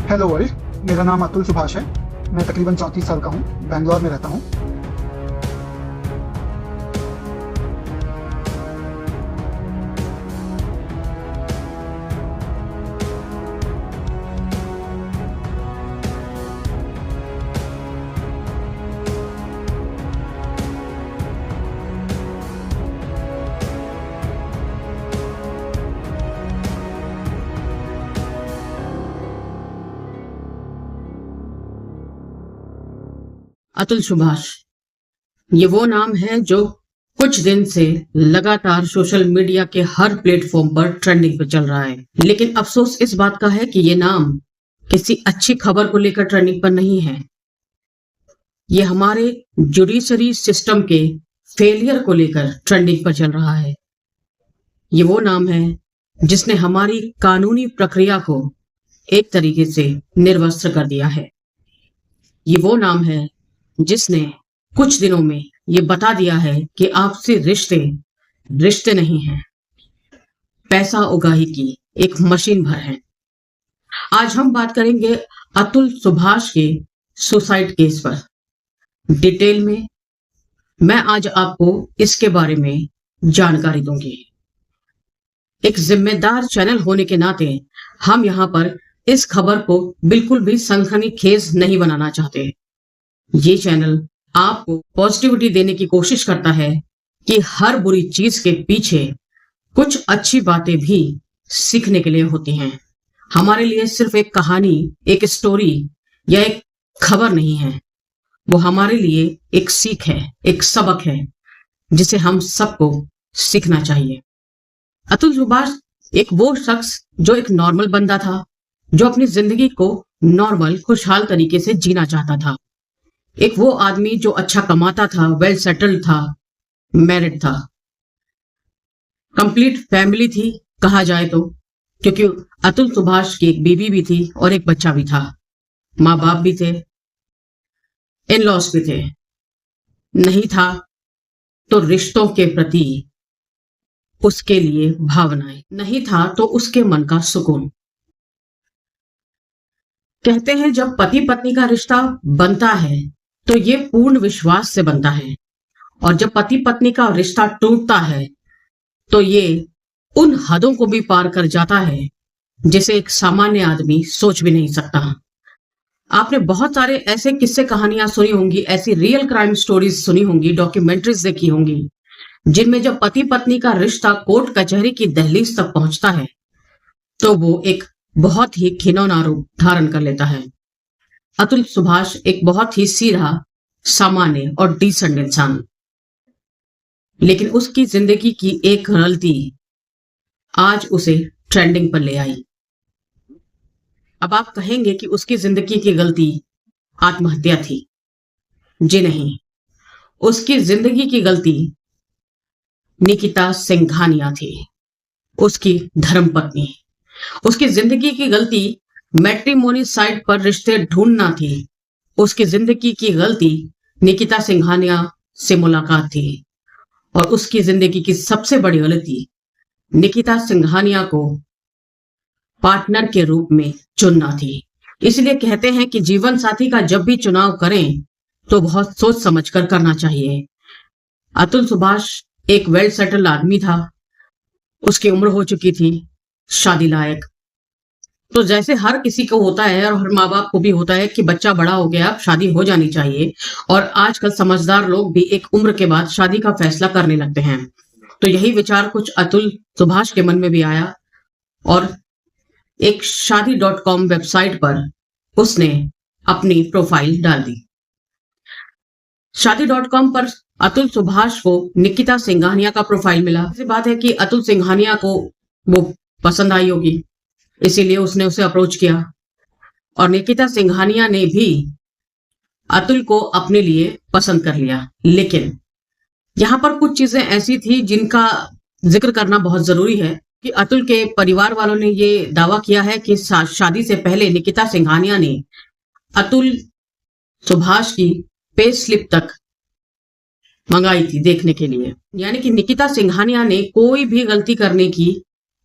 Hello world, मेरा नाम अतुल सुभाष है। मैं तकरीबन 34 साल का हूँ, बैंगलोर में रहता हूँ। अतुल सुभाष, ये वो नाम है जो कुछ दिन से लगातार सोशल मीडिया के हर प्लेटफॉर्म पर ट्रेंडिंग पर चल रहा है। लेकिन अफसोस इस बात का है कि ये नाम किसी अच्छी खबर को लेकर ट्रेंडिंग पर नहीं है। ये हमारे जुडिशरी सिस्टम के फेलियर को लेकर ट्रेंडिंग पर चल रहा है। ये वो नाम है जिसने हमारी कानूनी प्रक्रिया को एक तरीके से निर्वस्त्र कर दिया है। ये वो नाम है जिसने कुछ दिनों में ये बता दिया है कि आपसे रिश्ते रिश्ते नहीं हैं, पैसा उगाही की एक मशीन भर है। आज हम बात करेंगे अतुल सुभाष के सुसाइड केस पर डिटेल में। मैं आज आपको इसके बारे में जानकारी दूंगी। एक जिम्मेदार चैनल होने के नाते हम यहाँ पर इस खबर को बिल्कुल भी सनसनीखेज नहीं बनाना चाहते। ये चैनल आपको पॉजिटिविटी देने की कोशिश करता है कि हर बुरी चीज के पीछे कुछ अच्छी बातें भी सीखने के लिए होती हैं। हमारे लिए सिर्फ एक कहानी, एक स्टोरी या एक खबर नहीं है, वो हमारे लिए एक सीख है, एक सबक है जिसे हम सबको सीखना चाहिए। अतुल सुभाष एक वो शख्स जो एक नॉर्मल बंदा था, जो अपनी जिंदगी को नॉर्मल खुशहाल तरीके से जीना चाहता था। एक वो आदमी जो अच्छा कमाता था, वेल सेटल्ड था, मैरिड था, कंप्लीट फैमिली थी कहा जाए तो, क्योंकि अतुल सुभाष की एक बीवी भी थी और एक बच्चा भी था। माँ बाप भी थे, इन लॉस भी थे। नहीं था तो रिश्तों के प्रति उसके लिए भावनाएं, नहीं था तो उसके मन का सुकून। कहते हैं जब पति पत्नी का रिश्ता बनता है तो ये पूर्ण विश्वास से बनता है, और जब पति पत्नी का रिश्ता टूटता है तो ये उन हदों को भी पार कर जाता है जिसे एक सामान्य आदमी सोच भी नहीं सकता। आपने बहुत सारे ऐसे किस्से कहानियां सुनी होंगी, ऐसी रियल क्राइम स्टोरीज सुनी होंगी, डॉक्यूमेंट्रीज देखी होंगी, जिनमें जब पति पत्नी का रिश्ता कोर्ट कचहरी की दहलीज तक पहुंचता है तो वो एक बहुत ही घिनौना रूप धारण कर लेता है। अतुल सुभाष एक बहुत ही सीधा, सामान्य और डिसेंट इंसान, लेकिन उसकी जिंदगी की एक गलती आज उसे ट्रेंडिंग पर ले आई। अब आप कहेंगे कि उसकी जिंदगी की गलती आत्महत्या थी। जी नहीं, उसकी जिंदगी की गलती निकिता सिंघानिया थी, उसकी धर्मपत्नी। उसकी जिंदगी की गलती मैट्रिमोनी साइट पर रिश्ते ढूंढना थी। उसकी जिंदगी की गलती निकिता सिंघानिया से मुलाकात थी, और उसकी जिंदगी की सबसे बड़ी गलती निकिता सिंघानिया को पार्टनर के रूप में चुनना थी। इसलिए कहते हैं कि जीवन साथी का जब भी चुनाव करें तो बहुत सोच समझ कर करना चाहिए। अतुल सुभाष एक वेल सेटल्ड आदमी था, उसकी उम्र हो चुकी थी शादी लायक। तो जैसे हर किसी को होता है और हर माँ बाप को भी होता है कि बच्चा बड़ा हो गया, अब शादी हो जानी चाहिए, और आजकल समझदार लोग भी एक उम्र के बाद शादी का फैसला करने लगते हैं। तो यही विचार कुछ अतुल सुभाष के मन में भी आया, और एक शादी.com वेबसाइट पर उसने अपनी प्रोफाइल डाल दी। शादी.com पर अतुल सुभाष को निकिता सिंघानिया का प्रोफाइल मिला। ऐसी बात है कि अतुल सिंघानिया को वो पसंद आई होगी, इसीलिए उसने उसे अप्रोच किया, और निकिता सिंघानिया ने भी अतुल को अपने लिए पसंद कर लिया। लेकिन यहाँ पर कुछ चीजें ऐसी थी जिनका जिक्र करना बहुत जरूरी है कि अतुल के परिवार वालों ने ये दावा किया है कि शादी से पहले निकिता सिंघानिया ने अतुल सुभाष की पे स्लिप तक मंगाई थी देखने के लिए। यानी कि निकिता सिंघानिया ने कोई भी गलती करने की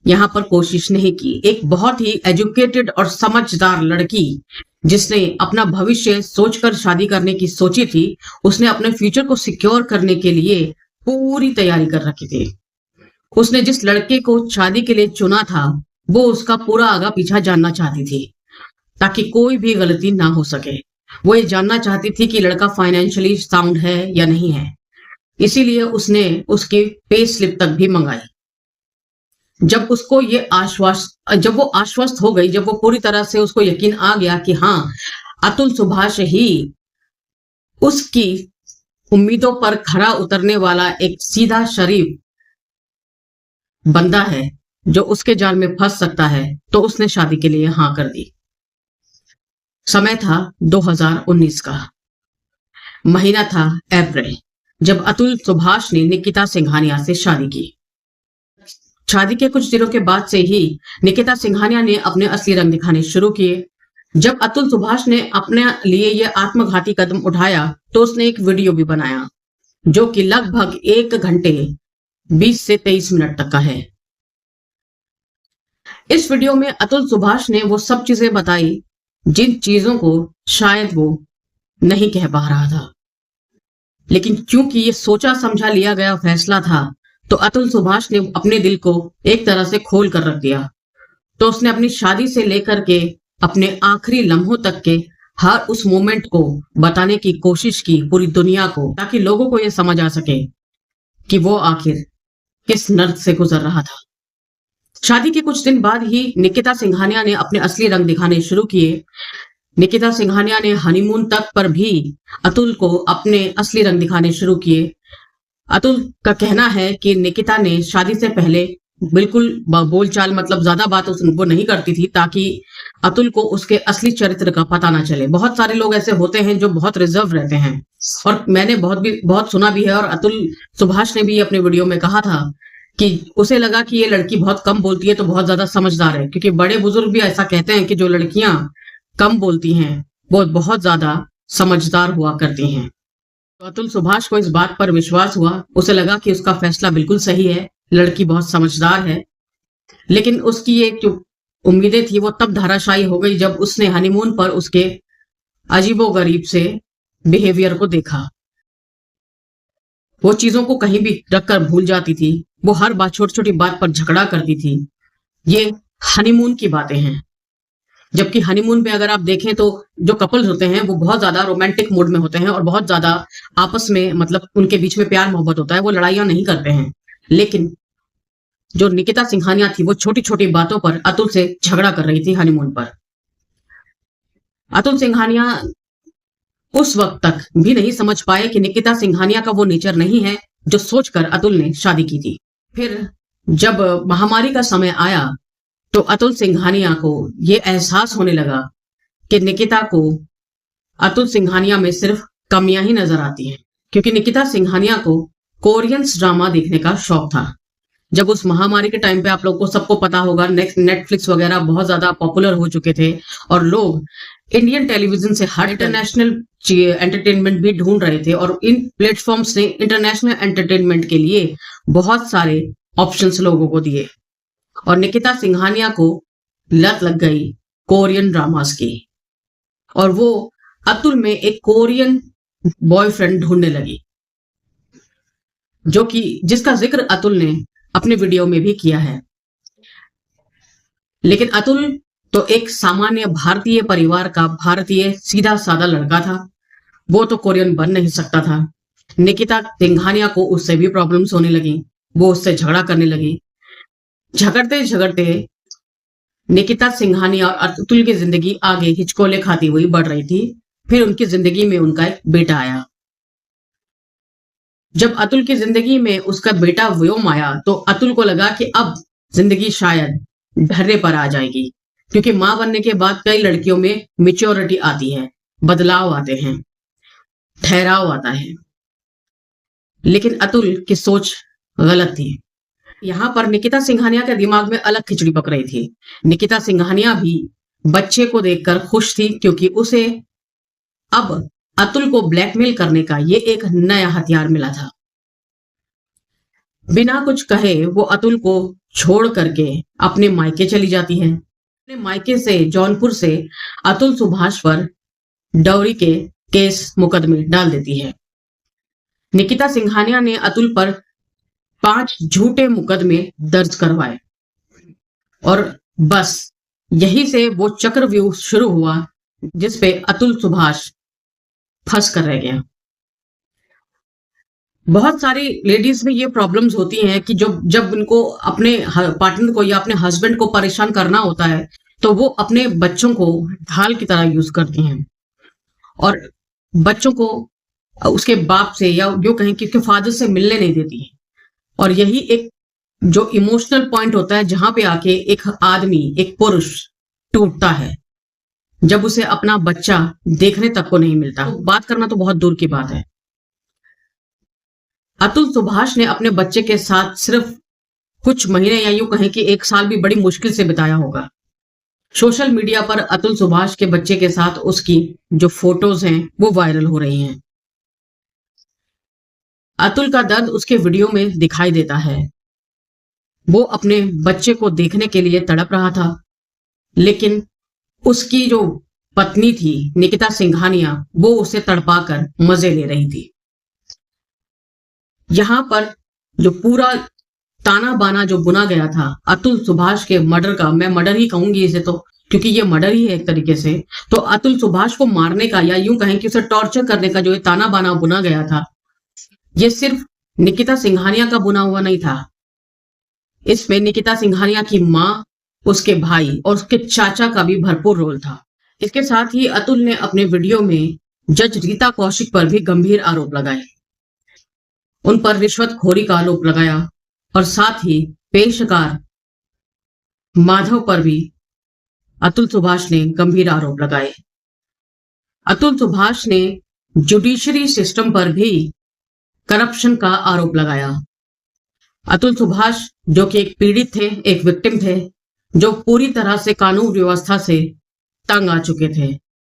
यहाँ पर कोशिश नहीं की। एक बहुत ही एजुकेटेड और समझदार लड़की जिसने अपना भविष्य सोचकर शादी करने की सोची थी, उसने अपने फ्यूचर को सिक्योर करने के लिए पूरी तैयारी कर रखी थी। उसने जिस लड़के को शादी के लिए चुना था, वो उसका पूरा आगा पीछा जानना चाहती थी ताकि कोई भी गलती ना हो सके। वो ये जानना चाहती थी कि लड़का फाइनेंशियली साउंड है या नहीं है। इसीलिए उसने उसकी पे स्लिप तक भी मंगाई। जब वो आश्वस्त हो गई, जब वो पूरी तरह से उसको यकीन आ गया कि हाँ, अतुल सुभाष ही उसकी उम्मीदों पर खरा उतरने वाला एक सीधा शरीफ बंदा है जो उसके जाल में फंस सकता है, तो उसने शादी के लिए हाँ कर दी। समय था 2019 का। महीना था अप्रैल, जब अतुल सुभाष ने निकिता सिंघानिया से शादी की। शादी के कुछ दिनों के बाद से ही निकिता सिंघानिया ने अपने असली रंग दिखाने शुरू किए। जब अतुल सुभाष ने अपने लिए यह आत्मघाती कदम उठाया, तो उसने एक वीडियो भी बनाया जो कि लगभग 1 घंटे 20 से 23 मिनट तक का है। इस वीडियो में अतुल सुभाष ने वो सब चीजें बताई जिन चीजों को शायद वो नहीं कह पा रहा था, लेकिन क्योंकि ये सोचा समझा लिया गया फैसला था, तो अतुल सुभाष ने अपने दिल को एक तरह से खोल कर रख दिया। तो उसने अपनी शादी से लेकर के अपने आखिरी लम्हों तक के हर उस मोमेंट को बताने की कोशिश की पूरी दुनिया को, ताकि लोगों को यह समझ आ सके कि वो आखिर किस नर्क से गुजर रहा था। शादी के कुछ दिन बाद ही निकिता सिंघानिया ने अपने असली रंग दिखाने शुरू किए। निकिता सिंघानिया ने हनीमून तक पर भी अतुल को अपने असली रंग दिखाने शुरू किए। अतुल का कहना है कि निकिता ने शादी से पहले बिल्कुल बोलचाल, मतलब ज्यादा बात वो नहीं करती थी, ताकि अतुल को उसके असली चरित्र का पता ना चले। बहुत सारे लोग ऐसे होते हैं जो बहुत रिजर्व रहते हैं, और मैंने बहुत सुना भी है। और अतुल सुभाष ने भी अपने वीडियो में कहा था कि उसे लगा कि ये लड़की बहुत कम बोलती है तो बहुत ज्यादा समझदार है, क्योंकि बड़े बुजुर्ग भी ऐसा कहते हैं कि जो लड़कियां कम बोलती हैं वो बहुत ज्यादा समझदार हुआ करती हैं। तो अतुल सुभाष को इस बात पर विश्वास हुआ। उसे लगा कि उसका फैसला बिल्कुल सही है, लड़की बहुत समझदार है। लेकिन उसकी ये जो उम्मीदें थी वो तब धराशायी हो गई जब उसने हनीमून पर उसके अजीबोगरीब से बिहेवियर को देखा। वो चीजों को कहीं भी रखकर भूल जाती थी। वो हर बात, छोटी छोटी बात पर झगड़ा करती थी। ये हनीमून की बातें हैं, जबकि हनीमून पे अगर आप देखें तो जो कपल्स होते हैं वो बहुत ज्यादा रोमांटिक मूड में होते हैं और बहुत ज्यादा आपस में, मतलब उनके बीच में प्यार मोहब्बत होता है, वो लड़ाइयां नहीं करते हैं। लेकिन जो निकिता सिंघानिया थी वो छोटी छोटी बातों पर अतुल से झगड़ा कर रही थी हनीमून पर। अतुल सिंघानिया उस वक्त तक भी नहीं समझ पाए कि निकिता सिंघानिया का वो नेचर नहीं है जो सोचकर अतुल ने शादी की थी। फिर जब महामारी का समय आया तो अतुल सिंघानिया को यह एहसास होने लगा कि निकिता को अतुल सिंघानिया में सिर्फ कमियां ही नजर आती हैं, क्योंकि निकिता सिंघानिया को कोरियन ड्रामा देखने का शौक था। जब उस महामारी के टाइम पे आप लोग को सबको पता होगा, नेटफ्लिक्स वगैरह बहुत ज्यादा पॉपुलर हो चुके थे और लोग इंडियन टेलीविजन से हर इंटरनेशनल एंटरटेनमेंट भी ढूंढ रहे थे, और इन प्लेटफॉर्म्स ने इंटरनेशनल एंटरटेनमेंट के लिए बहुत सारे ऑप्शंस लोगों को दिए। और निकिता सिंघानिया को लत लग गई कोरियन ड्रामास की, और वो अतुल में एक कोरियन बॉयफ्रेंड ढूंढने लगी, जो कि जिसका जिक्र अतुल ने अपने वीडियो में भी किया है। लेकिन अतुल तो एक सामान्य भारतीय परिवार का भारतीय सीधा साधा लड़का था, वो तो कोरियन बन नहीं सकता था। निकिता सिंघानिया को उससे भी प्रॉब्लम्स होने लगी, वो उससे झगड़ा करने लगी। झगड़ते झगड़ते निकिता सिंघानिया और अतुल की जिंदगी आगे हिचकोले खाती हुई बढ़ रही थी। फिर उनकी जिंदगी में उनका एक बेटा आया। जब अतुल की जिंदगी में उसका बेटा व्योम आया तो अतुल को लगा कि अब जिंदगी शायद ढर्रे पर आ जाएगी, क्योंकि मां बनने के बाद कई लड़कियों में मेच्योरिटी आती है, बदलाव आते हैं, ठहराव आता है। लेकिन अतुल की सोच गलत थी। यहां पर निकिता सिंघानिया के दिमाग में अलग खिचड़ी पक रही थी। निकिता सिंघानिया भी बच्चे को देखकर खुश थी, क्योंकि उसे अब अतुल को ब्लैकमेल करने का ये एक नया हथियार मिला था। बिना कुछ कहे वो अतुल को छोड़ करके अपने मायके चली जाती है। अपने मायके से जौनपुर से अतुल सुभाष पर डौरी के केस मुकदमे डाल देती है। निकिता सिंघानिया ने अतुल पर 5 झूठे मुकदमे दर्ज करवाए और बस यही से वो चक्रव्यूह शुरू हुआ जिसपे अतुल सुभाष फंस कर रह गया। बहुत सारी लेडीज में ये प्रॉब्लम्स होती हैं कि जब उनको अपने पार्टनर को या अपने हस्बैंड को परेशान करना होता है तो वो अपने बच्चों को ढाल की तरह यूज करती हैं और बच्चों को उसके बाप से या यूं कहें कि उसके फादर से मिलने नहीं देती है। और यही एक जो इमोशनल पॉइंट होता है जहां पे आके एक आदमी, एक पुरुष टूटता है, जब उसे अपना बच्चा देखने तक को नहीं मिलता। तो बात करना तो बहुत दूर की बात है। अतुल सुभाष ने अपने बच्चे के साथ सिर्फ कुछ महीने या यूं कहें कि 1 साल भी बड़ी मुश्किल से बिताया होगा। सोशल मीडिया पर अतुल सुभाष के बच्चे के साथ उसकी जो फोटोज हैं वो वायरल हो रही हैं। अतुल का दर्द उसके वीडियो में दिखाई देता है। वो अपने बच्चे को देखने के लिए तड़प रहा था, लेकिन उसकी जो पत्नी थी निकिता सिंघानिया, वो उसे तड़पाकर मजे ले रही थी। यहां पर जो पूरा ताना बाना जो बुना गया था अतुल सुभाष के मर्डर का, मैं मर्डर ही कहूंगी इसे तो, क्योंकि ये मर्डर ही है एक तरीके से, तो अतुल सुभाष को मारने का या यूं कहें कि उसे टॉर्चर करने का जो ये ताना बाना बुना गया था, ये सिर्फ निकिता सिंघानिया का बुना हुआ नहीं था। इसमें निकिता सिंघानिया की मां, उसके भाई और उसके चाचा का भी भरपूर रोल था। इसके साथ ही अतुल ने अपने वीडियो में जज रीता कौशिक पर भी गंभीर आरोप लगाए, उन पर रिश्वतखोरी का आरोप लगाया और साथ ही पेशकार माधव पर भी अतुल सुभाष ने गंभीर आरोप लगाए। अतुल सुभाष ने जुडिशरी सिस्टम पर भी करप्शन का आरोप लगाया। अतुल सुभाष जो कि एक पीड़ित थे, एक विक्टिम थे, जो पूरी तरह से कानून व्यवस्था से तंग आ चुके थे।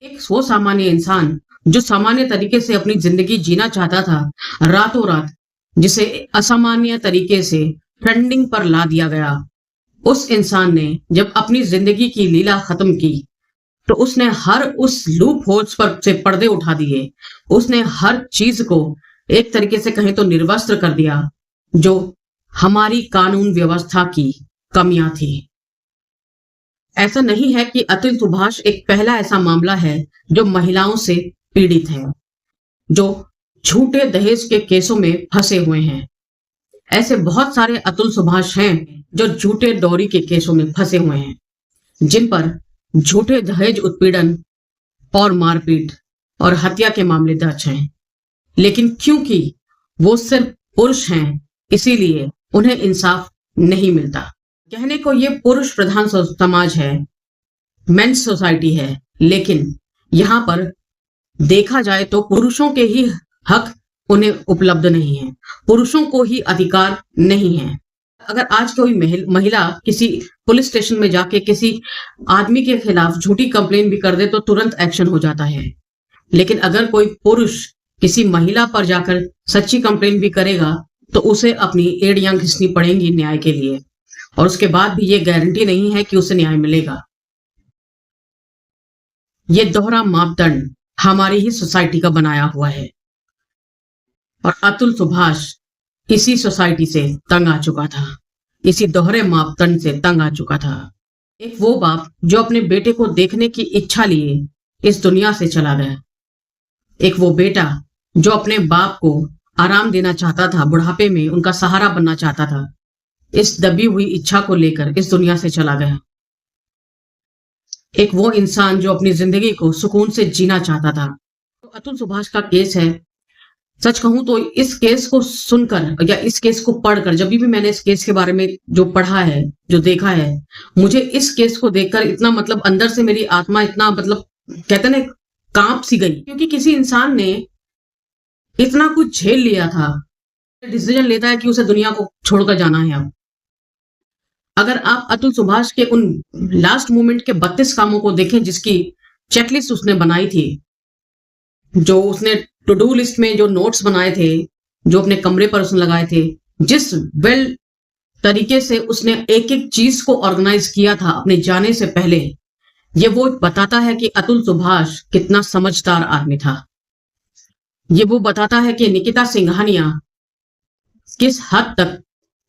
एक वो सामान्य इंसान जो सामान्य तरीके से अपनी जिंदगी जीना चाहता था, रातों रात जिसे असामान्य तरीके से ट्रेंडिंग पर ला दिया गया, उस इंसान ने जब अपनी जिंदगी की लीला खत्म की तो उसने हर उस लूप होल्स पर से पर्दे उठा दिए। उसने हर चीज को एक तरीके से कहें तो निर्वस्त्र कर दिया जो हमारी कानून व्यवस्था की कमियां थी। ऐसा नहीं है कि अतुल सुभाष एक पहला ऐसा मामला है जो महिलाओं से पीड़ित है, जो झूठे दहेज के केसों में फंसे हुए हैं। ऐसे बहुत सारे अतुल सुभाष हैं जो झूठे डौरी के केसों में फंसे हुए हैं, जिन पर झूठे दहेज उत्पीड़न और मारपीट और हत्या के मामले दर्ज हैं। लेकिन क्योंकि वो सिर्फ पुरुष हैं, इसीलिए उन्हें इंसाफ नहीं मिलता। कहने को ये पुरुष प्रधान समाज है, मेंस सोसाइटी है, लेकिन यहां पर देखा जाए तो पुरुषों के ही हक उन्हें उपलब्ध नहीं है, पुरुषों को ही अधिकार नहीं है। अगर आज कोई महिला किसी पुलिस स्टेशन में जाके किसी आदमी के खिलाफ झूठी कंप्लेन भी कर दे तो तुरंत एक्शन हो जाता है, लेकिन अगर कोई पुरुष किसी महिला पर जाकर सच्ची कंप्लेन भी करेगा तो उसे अपनी एड़ियां घिसनी पड़ेंगी न्याय के लिए, और उसके बाद भी ये गारंटी नहीं है कि उसे न्याय मिलेगा। ये दोहरा मापदंड हमारी ही सोसाइटी का बनाया हुआ है और अतुल सुभाष इसी सोसाइटी से तंग आ चुका था, इसी दोहरे मापदंड से तंग आ चुका था। एक वो बाप जो अपने बेटे को देखने की इच्छा लिए इस दुनिया से चला गया, एक वो बेटा जो अपने बाप को आराम देना चाहता था, बुढ़ापे में उनका सहारा बनना चाहता था, इस दबी हुई इच्छा को लेकर इस दुनिया से चला गया। एक वो इंसान जो अपनी जिंदगी को सुकून से जीना चाहता था। तो अतुल सुभाष का केस है। सच कहूं तो इस केस को सुनकर या इस केस को पढ़कर, जब भी मैंने इस केस के बारे में जो पढ़ा है, जो देखा है, मुझे इस केस को देखकर इतना मतलब अंदर से मेरी आत्मा इतना मतलब कहते ना कांप सी गई, क्योंकि किसी इंसान ने इतना कुछ झेल लिया था, डिसीजन लेता है कि उसे दुनिया को छोड़कर जाना है। अब अगर आप अतुल सुभाष के उन लास्ट मोमेंट के 32 कामों को देखें जिसकी चेकलिस्ट उसने बनाई थी, जो उसने टू डू लिस्ट में जो नोट्स बनाए थे, जो अपने कमरे पर उसने लगाए थे, जिस वेल तरीके से उसने एक एक चीज को ऑर्गेनाइज किया था अपने जाने से पहले, ये वो बताता है कि अतुल सुभाष कितना समझदार आदमी था। ये वो बताता है कि निकिता सिंघानिया किस हद तक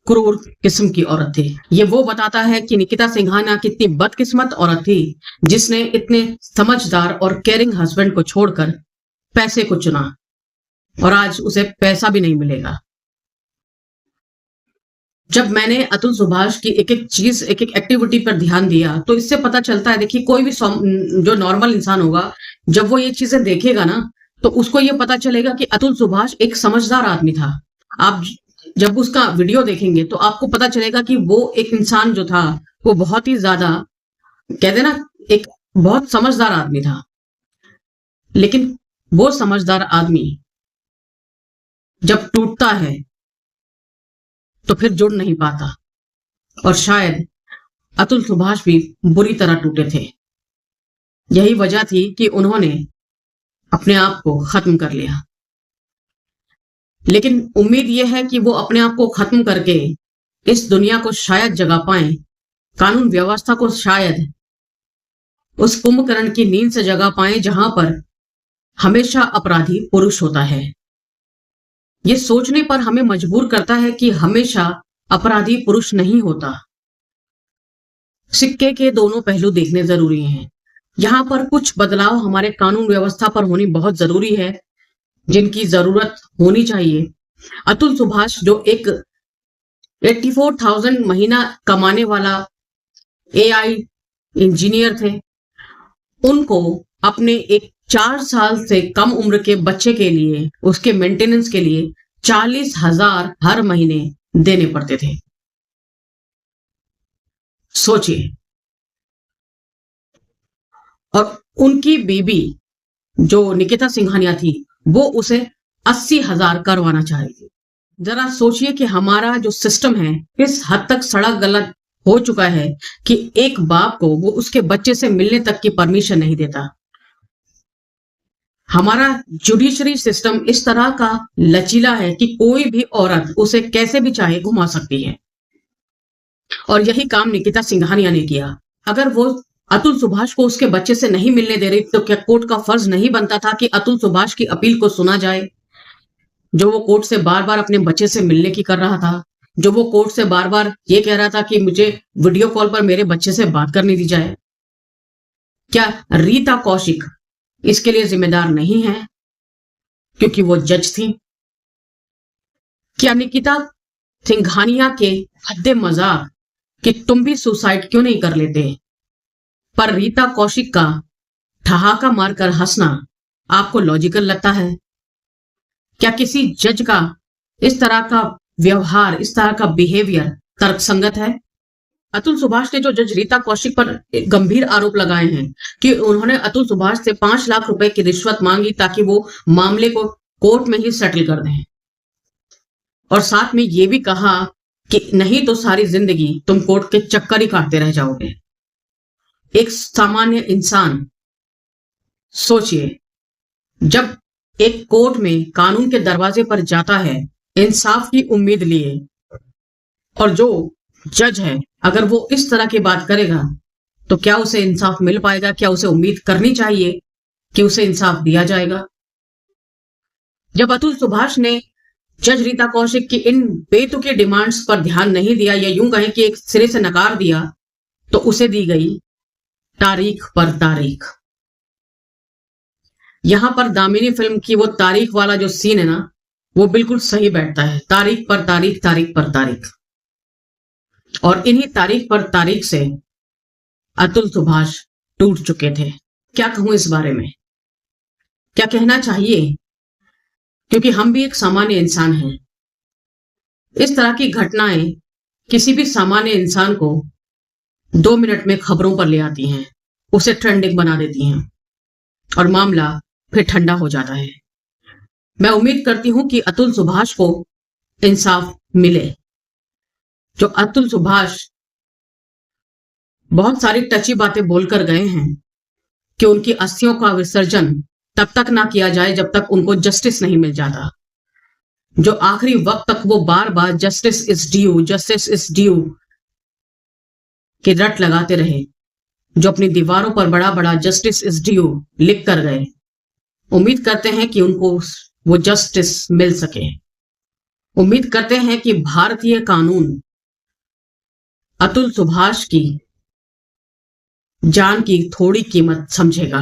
क्रूर किस्म की औरत थी। ये वो बताता है कि निकिता सिंघानिया कितनी बदकिस्मत औरत थी जिसने इतने समझदार और केयरिंग हस्बैंड को छोड़कर पैसे को चुना और आज उसे पैसा भी नहीं मिलेगा। जब मैंने अतुल सुभाष की एक एक चीज, एक एक एक्टिविटी पर ध्यान दिया तो इससे पता चलता है, देखिए कोई भी जो नॉर्मल इंसान होगा जब वो ये चीजें देखेगा ना तो उसको ये पता चलेगा कि अतुल सुभाष एक समझदार आदमी था। आप जब उसका वीडियो देखेंगे तो आपको पता चलेगा कि वो एक इंसान जो था वो बहुत ही ज्यादा, कहते ना, एक बहुत समझदार आदमी था। लेकिन वो समझदार आदमी जब टूटता है तो फिर जुड़ नहीं पाता, और शायद अतुल सुभाष भी बुरी तरह टूटे थे। यही वजह थी कि उन्होंने अपने आप को खत्म कर लिया। लेकिन उम्मीद यह है कि वो अपने आप को खत्म करके इस दुनिया को शायद जगा पाए, कानून व्यवस्था को शायद उस कुंभकर्ण की नींद से जगा पाए जहां पर हमेशा अपराधी पुरुष होता है। ये सोचने पर हमें मजबूर करता है कि हमेशा अपराधी पुरुष नहीं होता। सिक्के के दोनों पहलू देखने जरूरी हैं। यहाँ पर कुछ बदलाव हमारे कानून व्यवस्था पर होनी बहुत जरूरी है, जिनकी जरूरत होनी चाहिए। अतुल सुभाष जो एक 84,000 महीना कमाने वाला AI इंजीनियर थे, उनको अपने एक 4 साल से कम उम्र के बच्चे के लिए, उसके मेंटेनेंस के लिए 40,000 हर महीने देने पड़ते थे। सोचिए। और उनकी बीबी जो निकिता सिंघानिया थी वो उसे 80,000 करवाना चाह रही थी। जरा सोचिए कि हमारा जो सिस्टम है किस हद तक सड़ा गलत हो चुका है कि एक बाप को वो उसके बच्चे से मिलने तक की परमिशन नहीं देता। हमारा जुडिशरी सिस्टम इस तरह का लचीला है कि कोई भी औरत उसे कैसे भी चाहे घुमा सकती है, और यही काम निकिता सिंघानिया ने किया। अगर वो अतुल सुभाष को उसके बच्चे से नहीं मिलने दे रही तो क्या कोर्ट का फर्ज नहीं बनता था कि अतुल सुभाष की अपील को सुना जाए, जो वो कोर्ट से बार बार अपने बच्चे से मिलने की कर रहा था, जो वो कोर्ट से बार बार ये कह रहा था कि मुझे वीडियो कॉल पर मेरे बच्चे से बात करने दी जाए। क्या रीता कौशिक इसके लिए जिम्मेदार नहीं है क्योंकि वो जज थी? क्या निकिता सिंघानिया के हद्दे मजाक कि तुम भी सुसाइड क्यों नहीं कर लेते पर रीता कौशिक का ठहाका मारकर हंसना आपको लॉजिकल लगता है? क्या किसी जज का इस तरह का व्यवहार, इस तरह का बिहेवियर तर्कसंगत है? अतुल सुभाष ने जो जज रीता कौशिक पर गंभीर आरोप लगाए हैं कि उन्होंने अतुल सुभाष से 5 लाख रुपए की रिश्वत मांगी ताकि वो मामले को कोर्ट में ही सेटल कर दें, और साथ में ये भी कहा कि नहीं तो सारी जिंदगी तुम कोर्ट के चक्कर ही काटते रह जाओगे। एक सामान्य इंसान, सोचिए, जब एक कोर्ट में कानून के दरवाजे पर जाता है इंसाफ की उम्मीद लिए, और जो जज है अगर वो इस तरह की बात करेगा तो क्या उसे इंसाफ मिल पाएगा? क्या उसे उम्मीद करनी चाहिए कि उसे इंसाफ दिया जाएगा? जब अतुल सुभाष ने जज रीता कौशिक की इन बेतुकी डिमांड्स पर ध्यान नहीं दिया, या यूं कहें कि एक सिरे से नकार दिया, तो उसे दी गई तारीख पर तारीख। यहां पर दामिनी फिल्म की वो तारीख वाला जो सीन है ना, वो बिल्कुल सही बैठता है। तारीख पर तारीख, तारीख पर तारीख। और इन्हीं तारीख पर तारीख से अतुल सुभाष टूट चुके थे। क्या कहूं इस बारे में, क्या कहना चाहिए, क्योंकि हम भी एक सामान्य इंसान हैं। इस तरह की घटनाएं किसी भी सामान्य इंसान को 2 मिनट में खबरों पर ले आती हैं, उसे ट्रेंडिंग बना देती हैं, और मामला फिर ठंडा हो जाता है। मैं उम्मीद करती हूं कि अतुल सुभाष को इंसाफ मिले। जो अतुल सुभाष बहुत सारी टची बातें बोलकर गए हैं कि उनकी अस्थियों का विसर्जन तब तक ना किया जाए जब तक उनको जस्टिस नहीं मिल जाता। जो आखिरी वक्त तक वो बार बार जस्टिस इज ड्यू के रट लगाते रहे, जो अपनी दीवारों पर बड़ा बड़ा जस्टिस इज ड्यू लिख कर गए। उम्मीद करते हैं कि उनको वो जस्टिस मिल सके। उम्मीद करते हैं कि भारतीय कानून अतुल सुभाष की जान की थोड़ी कीमत समझेगा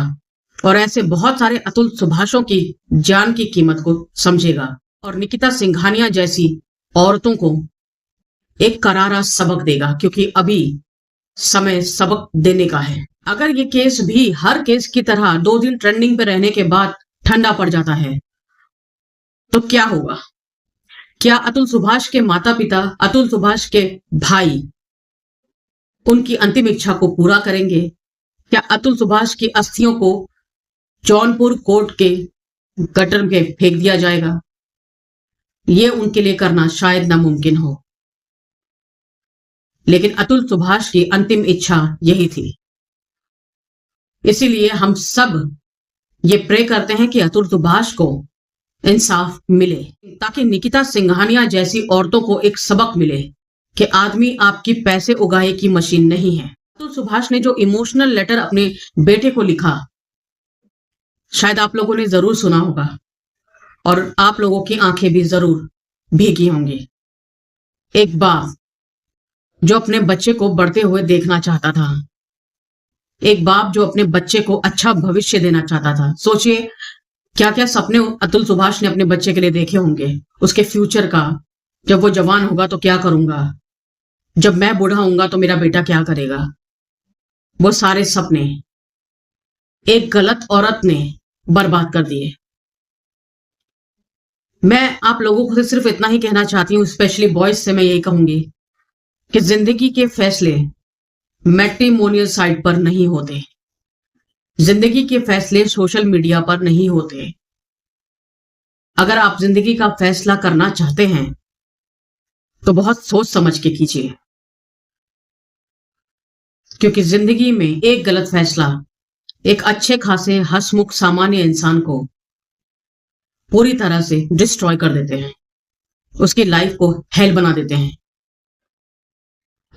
और ऐसे बहुत सारे अतुल सुभाषों की जान की कीमत को समझेगा और निकिता सिंघानिया जैसी औरतों को एक करारा सबक देगा, क्योंकि अभी समय सबक देने का है। अगर ये केस भी हर केस की तरह 2 दिन ट्रेंडिंग पे रहने के बाद ठंडा पड़ जाता है तो क्या होगा? क्या अतुल सुभाष के माता पिता, अतुल सुभाष के भाई उनकी अंतिम इच्छा को पूरा करेंगे? क्या अतुल सुभाष की अस्थियों को जौनपुर कोर्ट के गटर में फेंक दिया जाएगा? ये उनके लिए करना शायद नामुमकिन हो, लेकिन अतुल सुभाष की अंतिम इच्छा यही थी। इसीलिए हम सब ये प्रे करते हैं कि अतुल सुभाष को इंसाफ मिले, ताकि निकिता सिंघानिया जैसी औरतों को एक सबक मिले कि आदमी आपकी पैसे उगाए की मशीन नहीं है। अतुल सुभाष ने जो इमोशनल लेटर अपने बेटे को लिखा, शायद आप लोगों ने जरूर सुना होगा और आप लोगों की आंखें भी जरूर भीगी होंगी। एक बाप जो अपने बच्चे को बढ़ते हुए देखना चाहता था, एक बाप जो अपने बच्चे को अच्छा भविष्य देना चाहता था। सोचिए क्या क्या सपने अतुल सुभाष ने अपने बच्चे के लिए देखे होंगे, उसके फ्यूचर का। जब वो जवान होगा तो क्या करूंगा, जब मैं बूढ़ा होऊंगा तो मेरा बेटा क्या करेगा। वो सारे सपने एक गलत औरत ने बर्बाद कर दिए। मैं आप लोगों को सिर्फ इतना ही कहना चाहती हूँ, स्पेशली बॉयज से मैं यही कहूंगी कि जिंदगी के फैसले मैट्रिमोनियल साइट पर नहीं होते, जिंदगी के फैसले सोशल मीडिया पर नहीं होते। अगर आप जिंदगी का फैसला करना चाहते हैं तो बहुत सोच समझ के कीजिए, क्योंकि जिंदगी में एक गलत फैसला एक अच्छे खासे हंसमुख सामान्य इंसान को पूरी तरह से डिस्ट्रॉय कर देते हैं, उसकी लाइफ को हेल बना देते हैं।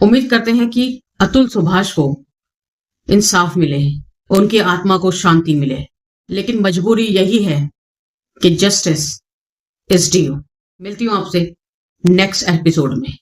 उम्मीद करते हैं कि अतुल सुभाष को इंसाफ मिले, उनकी आत्मा को शांति मिले, लेकिन मजबूरी यही है कि जस्टिस इज ड्यू। मिलती हूं आपसे नेक्स्ट एपिसोड में।